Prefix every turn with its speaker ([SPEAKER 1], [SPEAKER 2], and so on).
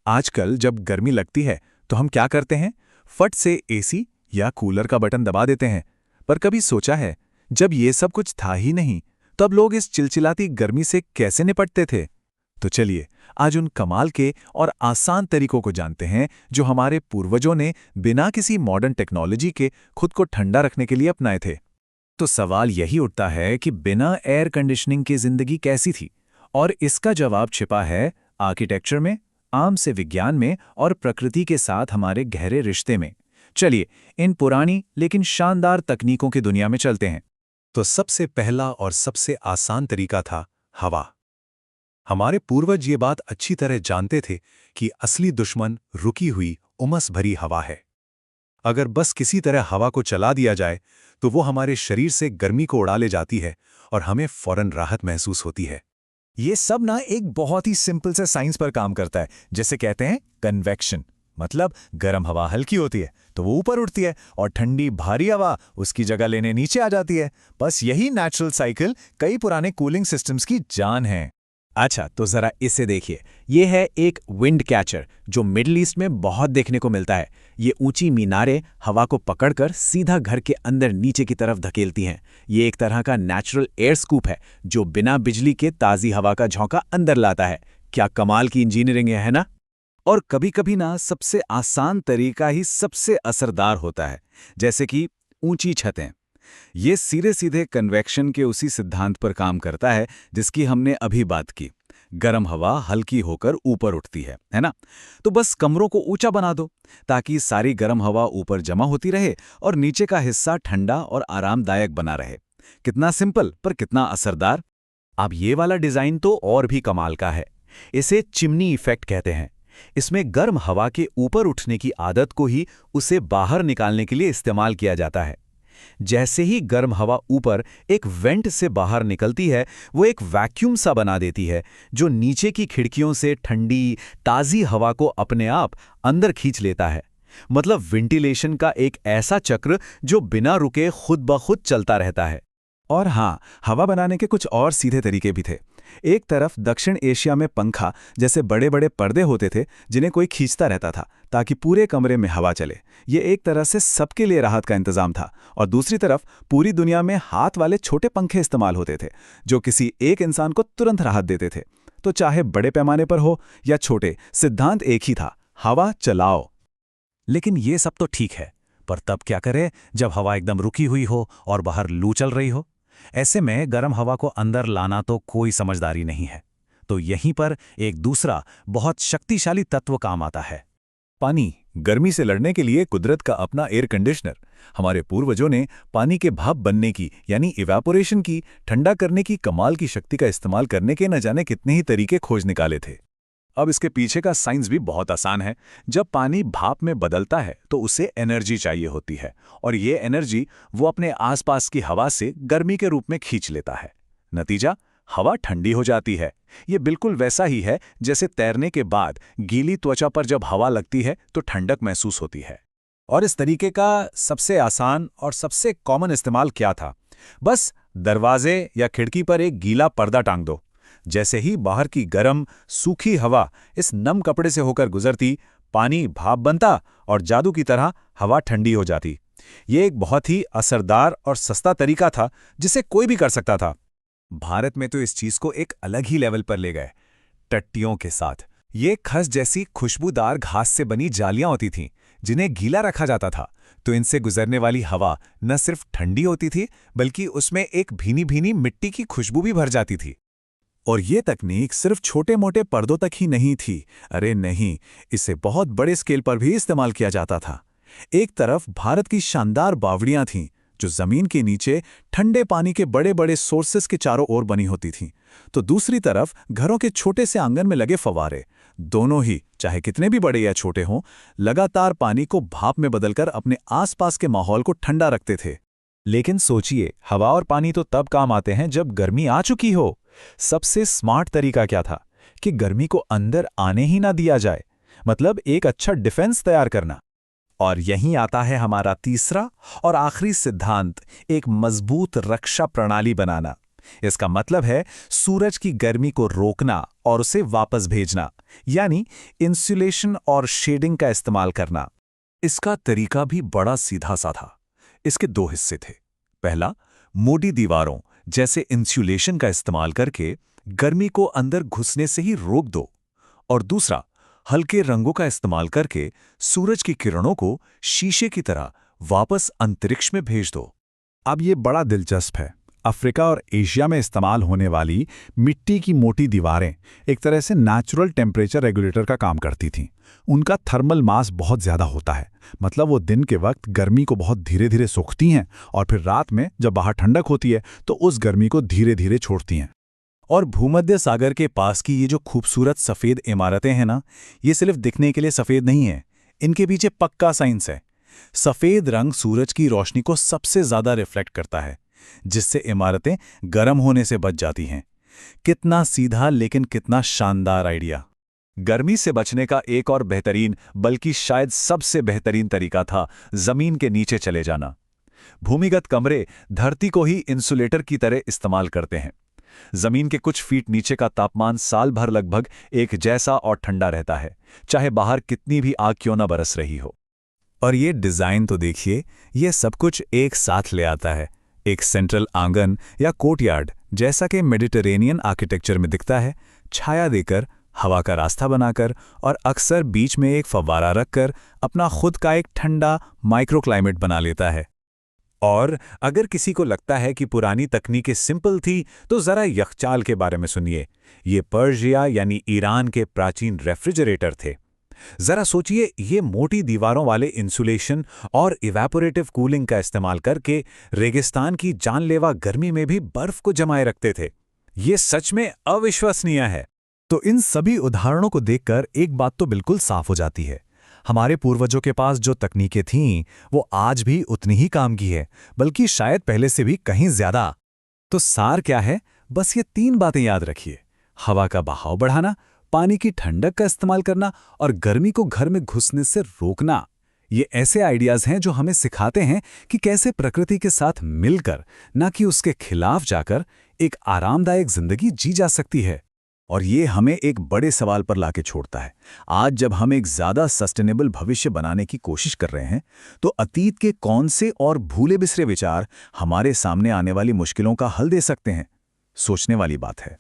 [SPEAKER 1] आजकल जब गर्मी लगती है तो हम क्या करते हैं? फट से एसी या कूलर का बटन दबा देते हैं। पर कभी सोचा है, जब ये सब कुछ था ही नहीं, तब लोग इस चिलचिलाती गर्मी से कैसे निपटते थे? तो चलिए, आज उन कमाल के और आसान तरीकों को जानते हैं जो हमारे पूर्वजों ने बिना किसी मॉडर्न टेक्नोलॉजी के खुद को ठंडा रखने के लिए अपनाए थे। तो सवाल यही उठता है कि बिना एयर कंडीशनिंग की जिंदगी कैसी थी? और इसका जवाब छिपा है आर्किटेक्चर में, आम से विज्ञान में और प्रकृति के साथ हमारे गहरे रिश्ते में। चलिए, इन पुरानी लेकिन शानदार तकनीकों की दुनिया में चलते हैं।
[SPEAKER 2] तो सबसे पहला और सबसे आसान तरीका था हवा। हमारे पूर्वज ये बात अच्छी तरह जानते थे कि असली दुश्मन रुकी हुई उमस भरी हवा है। अगर बस किसी तरह हवा को चला दिया जाए तो वो हमारे शरीर से गर्मी को उड़ा ले जाती है और हमें फौरन राहत महसूस होती है।
[SPEAKER 1] ये सब ना एक बहुत ही सिंपल से साइंस पर काम करता है, जैसे कहते हैं कन्वेक्शन। मतलब गर्म हवा हल्की होती है तो वो ऊपर उठती है और ठंडी भारी हवा उसकी जगह लेने नीचे आ जाती है। बस यही नेचुरल साइकिल कई पुराने कूलिंग सिस्टम्स की जान है। अच्छा, तो जरा इसे देखिए। ये है एक विंड कैचर जो मिडिल ईस्ट में बहुत देखने को मिलता है। ये ऊंची मीनारें हवा को पकड़कर सीधा घर के अंदर नीचे की तरफ धकेलती हैं। ये एक तरह का नेचुरल एयर स्कूप है जो बिना बिजली के ताज़ी हवा का झोंका अंदर लाता है। क्या कमाल की इंजीनियरिंग है ना? और कभी-कभी ना सबसे आसान तरीका ही सबसे असरदार होता है, जैसे कि ऊंची छतें। ये सीधे-सीधे कन्वेक्शन के उसी सिद्धांत पर काम करता है जिसकी हमने अभी बात की। गर्म हवा हल्की होकर ऊपर उठती है ना? तो बस कमरों को ऊंचा बना दो ताकि सारी गर्म हवा ऊपर जमा होती रहे और नीचे का हिस्सा ठंडा और आरामदायक बना रहे। कितना सिंपल पर कितना असरदार। अब ये वाला डिजाइन तो और भी कमाल का है। इसे चिमनी इफेक्ट कहते हैं। इसमें गर्म हवा के ऊपर उठने की आदत को ही उसे बाहर निकालने के लिए इस्तेमाल किया जाता है। जैसे ही गर्म हवा ऊपर एक वेंट से बाहर निकलती है, वो एक वैक्यूम सा बना देती है जो नीचे की खिड़कियों से ठंडी ताज़ी हवा को अपने आप अंदर खींच लेता है। मतलब वेंटिलेशन का एक ऐसा चक्र जो बिना रुके खुद ब खुद चलता रहता है। और हाँ, हवा बनाने के कुछ और सीधे तरीके भी थे। एक तरफ दक्षिण एशिया में पंखा जैसे बड़े बड़े पर्दे होते थे जिन्हें कोई खींचता रहता था ताकि पूरे कमरे में हवा चले। ये एक तरह से सबके लिए राहत का इंतजाम था। और दूसरी तरफ पूरी दुनिया में हाथ वाले छोटे पंखे इस्तेमाल होते थे जो किसी एक इंसान को तुरंत राहत देते थे। तो चाहे बड़े पैमाने पर हो या छोटे, सिद्धांत एक ही था, हवा चलाओ। लेकिन ये सब तो ठीक है, पर तब क्या करें जब हवा एकदम रुकी हुई हो और बाहर लू चल रही हो? ऐसे में गर्म हवा को अंदर लाना तो कोई समझदारी नहीं है। तो यहीं पर एक दूसरा बहुत शक्तिशाली तत्व काम आता है, पानी। गर्मी से लड़ने के लिए कुदरत का अपना एयर कंडीशनर। हमारे पूर्वजों ने पानी के भाप बनने की यानी इवेपोरेशन की, ठंडा करने की कमाल की शक्ति का इस्तेमाल करने के न जाने कितने ही तरीके खोज निकाले थे। अब इसके पीछे का साइंस भी बहुत आसान है। जब पानी भाप में बदलता है तो उसे एनर्जी चाहिए होती है और ये एनर्जी वो अपने आसपास की हवा से गर्मी के रूप में खींच लेता है। नतीजा, हवा ठंडी हो जाती है। ये बिल्कुल वैसा ही है जैसे तैरने के बाद गीली त्वचा पर जब हवा लगती है तो ठंडक महसूस होती है। और इस तरीके का सबसे आसान और सबसे कॉमन इस्तेमाल क्या था? बस दरवाजे या खिड़की पर एक गीला पर्दा टांग दो। जैसे ही बाहर की गर्म सूखी हवा इस नम कपड़े से होकर गुजरती, पानी भाप बनता और जादू की तरह हवा ठंडी हो जाती। ये एक बहुत ही असरदार और सस्ता तरीका था जिसे कोई भी कर सकता था। भारत में तो इस चीज को एक अलग ही लेवल पर ले गए, टट्टियों के साथ। ये खस जैसी खुशबूदार घास से बनी जालियां होती थीं जिन्हें गीला रखा जाता था, तो इनसे गुजरने वाली हवा न सिर्फ ठंडी होती थी बल्कि उसमें एक भीनी भीनी मिट्टी की खुशबू भी भर जाती थी। और ये तकनीक सिर्फ छोटे मोटे पर्दों तक ही नहीं थी। अरे नहीं, इसे बहुत बड़े स्केल पर भी इस्तेमाल किया जाता था। एक तरफ भारत की शानदार बावड़ियां थीं जो जमीन के नीचे ठंडे पानी के बड़े बड़े सोर्सेस के चारों ओर बनी होती थीं, तो दूसरी तरफ घरों के छोटे से आंगन में लगे फव्वारे। दोनों ही, चाहे कितने भी बड़े या छोटे हों, लगातार पानी को भाप में बदलकर अपने आसपास के माहौल को ठंडा रखते थे। लेकिन सोचिए, हवा और पानी तो तब काम आते हैं जब गर्मी आ चुकी हो। सबसे स्मार्ट तरीका क्या था कि गर्मी को अंदर आने ही ना दिया जाए, मतलब एक अच्छा डिफेंस तैयार करना। और यहीं आता है हमारा तीसरा और आखिरी सिद्धांत, एक मजबूत रक्षा प्रणाली बनाना। इसका मतलब है सूरज की गर्मी को रोकना और उसे वापस भेजना। यानी इंसुलेशन और शेडिंग का इस्तेमाल करना। इसका तरीका भी बड़ा सीधा सा था। इसके दो हिस्से थे। पहला, मोटी दीवारों जैसे इंसुलेशन का इस्तेमाल करके गर्मी को अंदर घुसने से ही रोक दो, और दूसरा, हल्के रंगों का इस्तेमाल करके सूरज की किरणों को शीशे की तरह वापस अंतरिक्ष में भेज दो।
[SPEAKER 3] अब ये बड़ा दिलचस्प है। अफ्रीका और एशिया में इस्तेमाल होने वाली मिट्टी की मोटी दीवारें एक तरह से नेचुरल टेम्परेचर रेगुलेटर का काम करती थीं। उनका थर्मल मास बहुत ज़्यादा होता है, मतलब वो दिन के वक्त गर्मी को बहुत धीरे धीरे सोखती हैं और फिर रात में जब बाहर ठंडक होती है तो उस गर्मी को धीरे धीरे छोड़ती हैं।
[SPEAKER 1] और भूमध्य सागर के पास की ये जो खूबसूरत सफ़ेद इमारतें हैं ना, ये सिर्फ दिखने के लिए सफ़ेद नहीं है, इनके पीछे पक्का साइंस है। सफ़ेद रंग सूरज की रोशनी को सबसे ज़्यादा रिफ्लेक्ट करता है, जिससे इमारतें गर्म होने से बच जाती हैं। कितना सीधा लेकिन कितना शानदार आइडिया। गर्मी से बचने का एक और बेहतरीन, बल्कि शायद सबसे बेहतरीन तरीका था जमीन के नीचे चले जाना। भूमिगत कमरे धरती को ही इंसुलेटर की तरह इस्तेमाल करते हैं। जमीन के कुछ फीट नीचे का तापमान साल भर लगभग एक जैसा और ठंडा रहता है, चाहे बाहर कितनी भी आग क्यों न बरस रही हो। और ये डिज़ाइन तो देखिए, ये सब कुछ एक साथ ले आता है। एक सेंट्रल आंगन या कोर्टयार्ड जैसा कि मेडिटेरेनियन आर्किटेक्चर में दिखता है, छाया देकर, हवा का रास्ता बनाकर और अक्सर बीच में एक फव्वारा रखकर अपना खुद का एक ठंडा माइक्रोक्लाइमेट बना लेता है। और अगर किसी को लगता है कि पुरानी तकनीकें सिंपल थी, तो ज़रा यखचाल के बारे में सुनिए। ये पर्शिया यानी ईरान के प्राचीन रेफ्रिजरेटर थे। ज़रा सोचिए, ये मोटी दीवारों वाले इंसुलेशन और इवेपोरेटिव कूलिंग का इस्तेमाल करके रेगिस्तान की जानलेवा गर्मी में भी बर्फ को जमाए रखते थे। ये सच में अविश्वसनीय है।
[SPEAKER 3] तो इन सभी उदाहरणों को देखकर एक बात तो बिल्कुल साफ हो जाती है, हमारे पूर्वजों के पास जो तकनीकें थीं वो आज भी उतनी ही काम की है, बल्कि शायद पहले से भी कहीं ज्यादा। तो सार क्या है? बस ये 3 बातें याद रखिए: हवा का बहाव बढ़ाना, पानी की ठंडक का इस्तेमाल करना और गर्मी को घर में घुसने से रोकना। ये ऐसे आइडियाज हैं जो हमें सिखाते हैं कि कैसे प्रकृति के साथ मिलकर, ना कि उसके खिलाफ जाकर, एक आरामदायक जिंदगी जी जा सकती है। और ये हमें एक बड़े सवाल पर लाके छोड़ता है। आज जब हम एक ज्यादा सस्टेनेबल भविष्य बनाने की कोशिश कर रहे हैं, तो अतीत के कौन से और भूले बिसरे विचार हमारे सामने आने वाली मुश्किलों का हल दे सकते हैं? सोचने वाली बात है।